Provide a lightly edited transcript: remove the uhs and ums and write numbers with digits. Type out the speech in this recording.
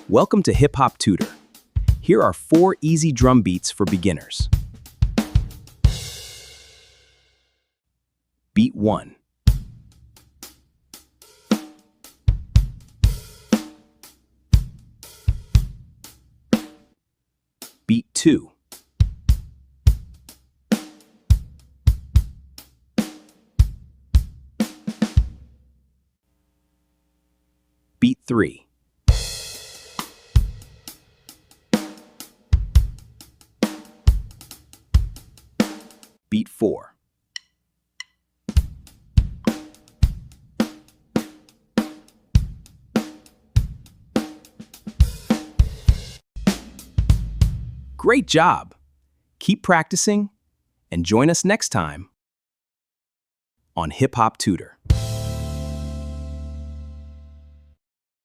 Welcome to Hip Hop Tutor. Here are 4 easy drum beats for beginners. Beat 1. Beat 2. Beat 3. Beat 4. Great job! Keep practicing and join us next time on Hip Hop Tutor.